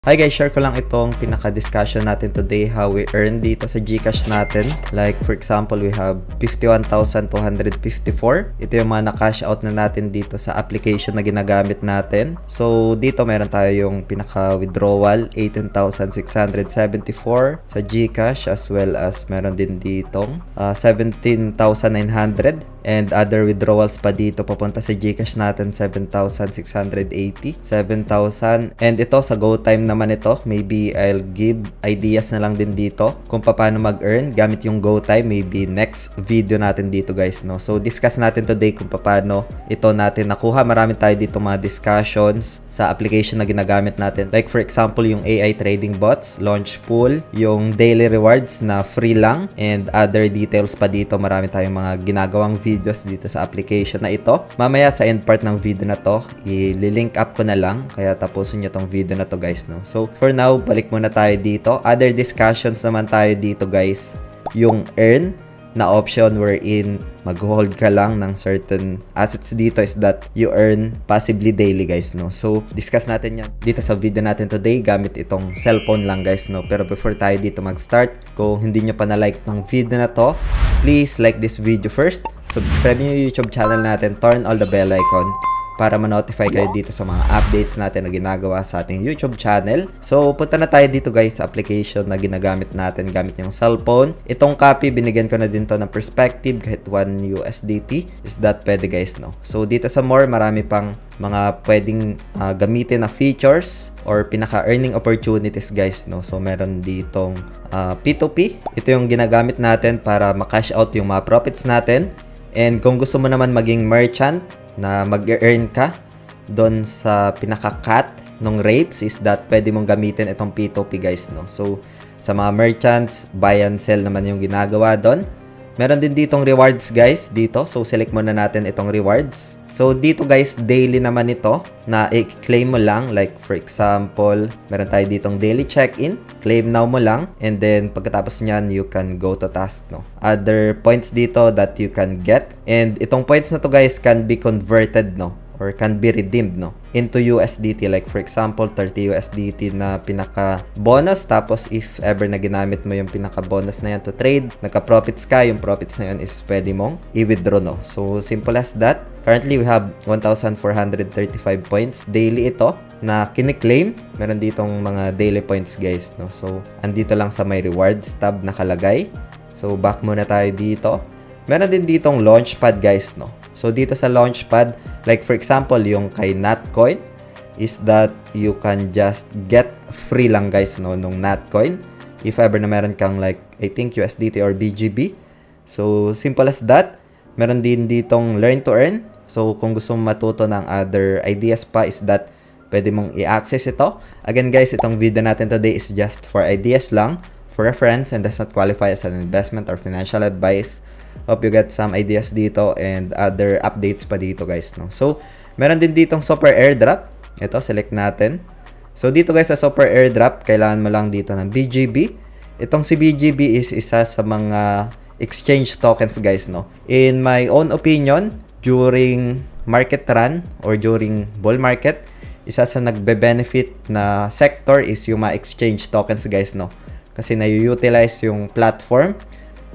Hi guys, share ko lang itong pinaka-discussion natin today, how we earn dito sa GCash natin. Like for example, we have 51,254. Ito yung mga na-cash out na natin dito sa application na ginagamit natin. So dito meron tayo yung pinaka-withdrawal, 18,674 sa GCash, as well as meron din ditong 17,900. And other withdrawals pa dito papunta sa GCash natin, 7,680, 7,000. And ito sa GoTime naman ito, maybe I'll give ideas na lang din dito kung paano mag-earn gamit yung GoTime, maybe next video natin dito guys, no? So discuss natin today kung paano ito natin nakuha. Marami tayo dito mga discussions sa application na ginagamit natin. Like for example, yung AI trading bots, launch pool, yung daily rewards na free lang, and other details pa dito. Marami tayong mga ginagawang videos dito sa application na ito. Mamaya sa end part ng video na to, i-link up ko na lang, kaya tapusin nyo tong video na to guys, no? So for now, balik muna tayo dito. Other discussions naman tayo dito guys, yung earn na option wherein mag-hold ka lang ng certain assets dito is that you earn passively daily guys, no? So discuss natin yan dito sa video natin today gamit itong cellphone lang guys, no? Pero before tayo dito mag-start, kung hindi nyo pa na-like ng video na to, please like this video first, subscribe nyo yung YouTube channel natin, turn all the bell icon para ma-notify kayo dito sa mga updates natin na ginagawa sa ating YouTube channel. So, punta na tayo dito guys sa application na ginagamit natin gamit yung cellphone. Itong copy, binigyan ko na din to ng perspective kahit 1 USDT. Is that pwede guys, no? So, dito sa more, marami pang mga pwedeng gamitin na features or pinaka-earning opportunities guys, no? So, meron ditong P2P. Ito yung ginagamit natin para ma-cash out yung mga profits natin. And kung gusto mo naman maging merchant, na mag-earn ka doon sa pinaka-cut ng rates, is that pwede mong gamitin itong P2P guys, no? So sa mga merchants, buy and sell naman yung ginagawa doon. Meron din ditong rewards guys dito, so select muna natin itong rewards. So dito guys, daily naman ito na i-claim mo lang. Like for example, meron tayo ditong daily check-in, claim now mo lang, and then pagkatapos nyan, you can go to task, no? Other points dito that you can get, and itong points na to guys can be converted, no? Or can be redeemed, no, into USDT. Like for example, 30 USDT na pinaka bonus, tapos if ever na ginamit mo yung pinaka bonus na yan to trade, nagka-profits ka, yung profits na yan is pwede mong i-withdraw, no? So simple as that. Currently we have 1,435 points daily ito na kiniklaim. Meron ditong mga daily points guys, no? So andito lang sa may rewards tab nakalagay. So back muna tayo dito. Meron din ditong launchpad guys, no? So dito sa launchpad, like for example, yung kay Natcoin, is that you can just get free lang guys, no, nung Natcoin. If ever na meron kang like, I think USDT or BGB. So simple as that. Meron din ditong learn to earn. So kung gusto mong matuto ng other ideas pa, is that pwede mong i-access ito. Again guys, itong video natin today is just for ideas lang, for reference, and does not qualify as an investment or financial advice. Hope you get some ideas dito and other updates pa dito guys, no? So meron din ditong super airdrop. Ito, select natin. So dito guys sa super airdrop, kailangan mo lang dito ng BGB. Itong si BGB is isa sa mga exchange tokens guys, no? In my own opinion, during market run or during bull market, isa sa nagbe-benefit na sector is yung mga exchange tokens guys, no? Kasi na-utilize yung platform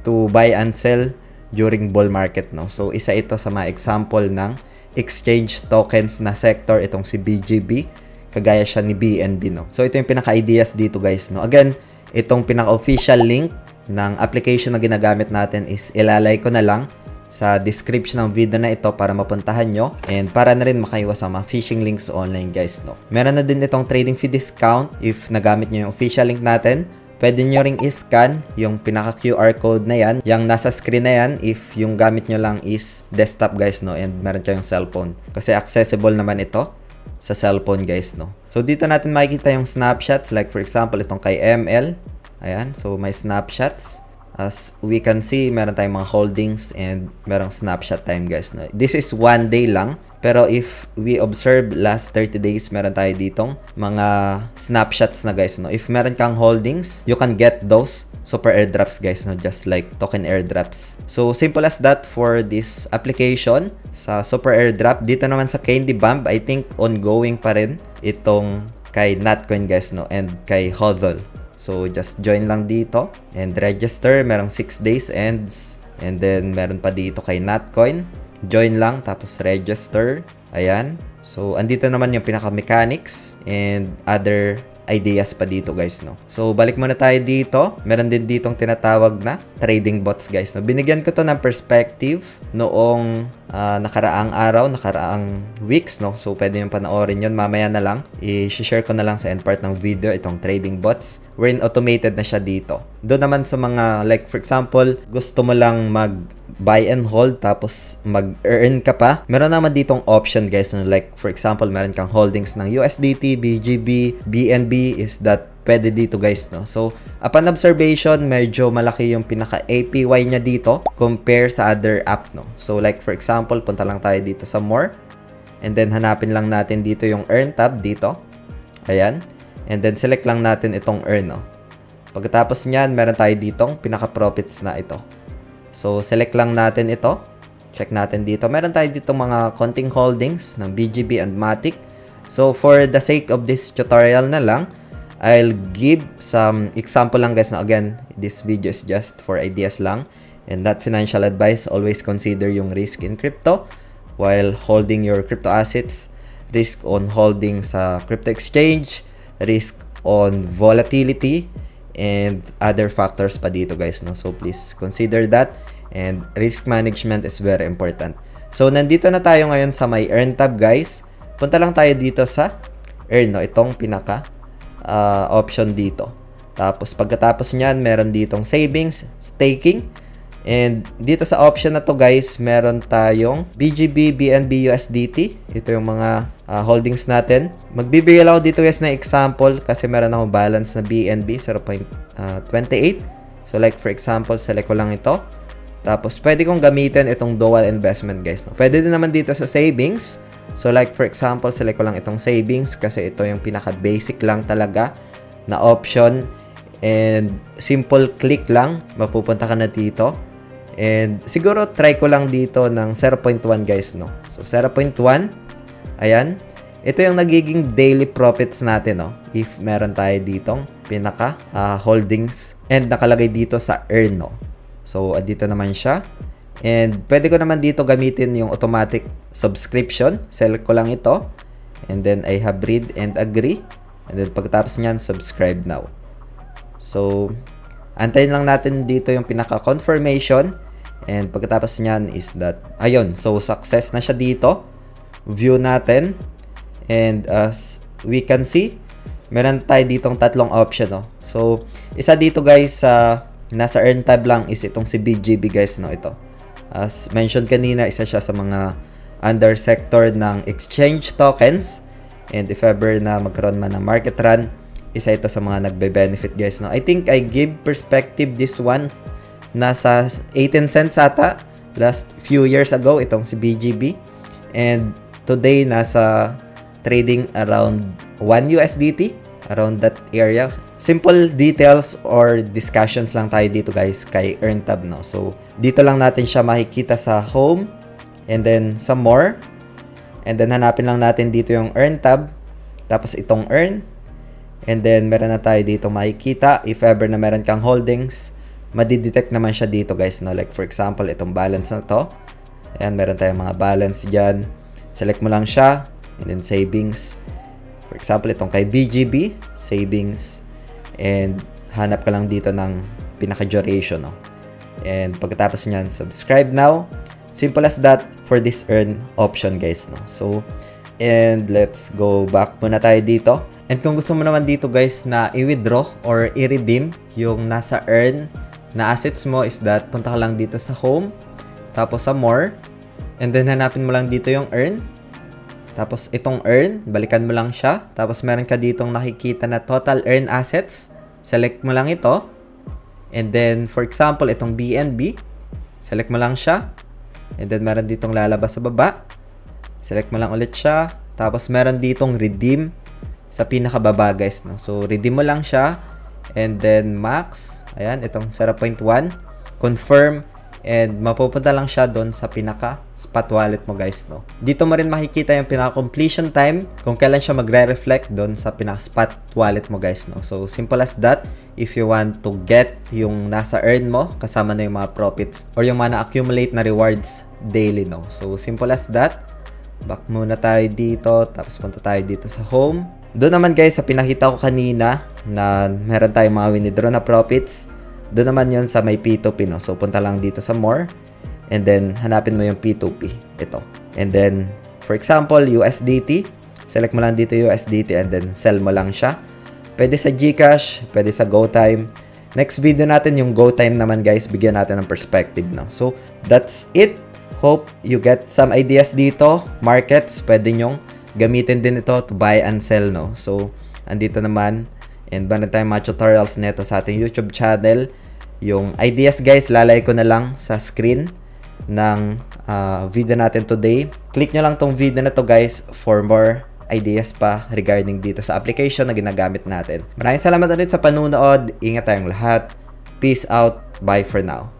to buy and sell during bull market, no? So isa ito sa mga example ng exchange tokens na sector, itong si BGB, kagaya siya ni BNB, no? So ito yung pinaka-ideas dito guys, no? Again, itong pinaka-official link ng application na ginagamit natin is ilalay ko na lang sa description ng video na ito para mapuntahan nyo, and para na rin makaiwas sa mga phishing links online guys, no? Meron na din itong trading fee discount if nagamit nyo yung official link natin. Pwede nyo ring i-scan yung pinaka-QR code na yan, yung nasa screen na yan, if yung gamit nyo lang is desktop guys, no? And meron kayong cellphone. Kasi accessible naman ito sa cellphone guys, no? So dito natin makikita yung snapshots. Like for example, itong kay ML. Ayan, so may snapshots. As we can see, meron tayong mga holdings and merong snapshot time guys, no? This is 1 day lang. Pero if we observe last 30 days, meron tayo ditong mga snapshots na guys, no? If meron kang holdings, you can get those super airdrops guys, no? Just like token airdrops. So simple as that for this application sa super airdrop. Dito naman sa Candy Bump, I think ongoing pa rin itong kay Natcoin guys, no, and kay HODL. So just join lang dito and register. Merong 6 days ends. And then meron pa dito kay Natcoin. Join lang tapos register. Ayan. So andito naman yung pinaka mechanics and other ideas pa dito guys, no. So balik muna tayo dito. Meron din ditong tinatawag na trading bots guys, no. Binigyan ko to ng perspective noong nakaraang araw, nakaraang weeks, no. So pwede yung panoorin yun mamaya na lang. I-share ko na lang sa end part ng video itong trading bots wherein automated na siya dito. Doon naman sa mga like for example, gusto mo lang mag buy and hold tapos mag-earn ka pa. Meron naman ditong option guys, no? Like for example, meron kang holdings ng USDT, BGB, BNB is that pwede dito guys, no? So, upon observation, medyo malaki yung pinaka APY niya dito compare sa other app, no? So, like for example, punta lang tayo dito sa more and then hanapin lang natin dito yung earn tab dito. Ayan. And then select lang natin itong earn, no? Pagkatapos niyan, meron tayo ditong pinaka profits na ito. So, select lang natin ito. Check natin dito. Meron tayo dito mga konting holdings ng BGB and Matic. So, for the sake of this tutorial na lang, I'll give some example lang guys. Now, again, this video is just for ideas lang and not financial advice. Always consider yung risk in crypto while holding your crypto assets. Risk on holding sa crypto exchange. Risk on volatility. And other factors pa dito guys, no? So please consider that and risk management is very important. So nandito na tayo ngayon sa my earn tab guys. Punta lang tayo dito sa earn, no? Itong pinaka option dito. Tapos pagkatapos niyan, meron ditong savings, staking. And dito sa option na to guys, meron tayong BGB, BNB, USDT. Ito yung mga holdings natin. Magbibigay lang ako dito guys na example kasi meron akong balance na BNB 0.28. So like for example, select ko lang ito. Tapos pwede kong gamitin itong dual investment guys, no? Pwede din naman dito sa savings. So like for example, select ko lang itong savings kasi ito yung pinaka basic lang talaga na option. And simple click lang, mapupunta ka na dito. And siguro try ko lang dito ng 0.1 guys, no. So 0.1. Ayan. Ito yung nagiging daily profits natin, no. If meron tayo ditong pinaka holdings and nakalagay dito sa earn, no. So dito naman siya. And pwede ko naman dito gamitin yung automatic subscription. Select ko lang ito. And then I have read and agree. And then pagkatapos niyan, subscribe now. So antayin lang natin dito yung pinaka confirmation. And pagkatapos niyan is that, ayun, so success na siya dito. View natin. And as we can see, meron tayo ditong tatlong option, no. So, isa dito guys, nasa earn tab lang is itong si BGB guys, no, ito. As mentioned kanina, isa siya sa mga under sector ng exchange tokens. And if ever na magkaroon man ng market run, isa ito sa mga nagbe-benefit guys, no. I think I give perspective this one. Nasa 18 cents ata last few years ago itong si BGB. And today nasa trading around 1 USDT, around that area. Simple details or discussions lang tayo dito guys kay earn tab, no. So dito lang natin siya makikita sa home and then sa more. And then hanapin lang natin dito yung earn tab. Tapos itong earn. And then meron na tayo dito makikita if ever na meron kang holdings. Madidetect naman siya dito guys, no. Like for example, itong balance na to. Ayan, meron tayong mga balance dyan. Select mo lang siya. And then savings. For example, itong kay BGB. Savings. And hanap ka lang dito ng pinaka-duration, no. And pagkatapos nyan, subscribe now. Simple as that for this earn option guys, no. So, and let's go back muna tayo dito. And kung gusto mo naman dito guys na i-withdraw or i-redeem yung nasa earn na assets mo is that punta ka lang dito sa home, tapos sa more, and then hanapin mo lang dito yung earn, tapos itong earn, balikan mo lang siya, tapos meron ka ditong nakikita na total earn assets, select mo lang ito, and then for example itong BNB, select mo lang siya, and then meron ditong lalabas sa baba, select mo lang ulit siya, tapos meron ditong redeem sa pinakababa guys, no. So redeem mo lang siya. And then max, ayan, itong 0.1, confirm, And mapupunta lang siya doon sa pinaka spot wallet mo guys, no. Dito mo rin makikita yung pinaka completion time kung kailan siya magre-reflect doon sa pinaka spot wallet mo guys, no. So simple as that. If you want to get yung nasa earn mo kasama na yung mga profits or yung mga na-accumulate na rewards daily, no. So simple as that. Back muna tayo dito, tapos punta tayo dito sa home. Doon naman guys sa pinakita ko kanina na meron tayong mga winidraw na profits. Doon naman yon sa may P2P, no? So, punta lang dito sa more. And then, hanapin mo yung P2P. Ito. And then, for example, USDT. Select mo lang dito USDT and then sell mo lang siya. Pwede sa GCash, pwede sa GoTime. Next video natin yung GoTime naman guys. Bigyan natin ng perspective, no? So, that's it. Hope you get some ideas dito. Markets, pwede nyong gamitin din ito to buy and sell, no? So, andito naman. And meron tayong mga tutorials neto sa ating YouTube channel. Yung ideas guys, lalay ko na lang sa screen ng video natin today. Click nyo lang tong video na to guys for more ideas pa regarding dito sa application na ginagamit natin. Maraming salamat ulit sa panunood. Ingat tayong lahat. Peace out. Bye for now.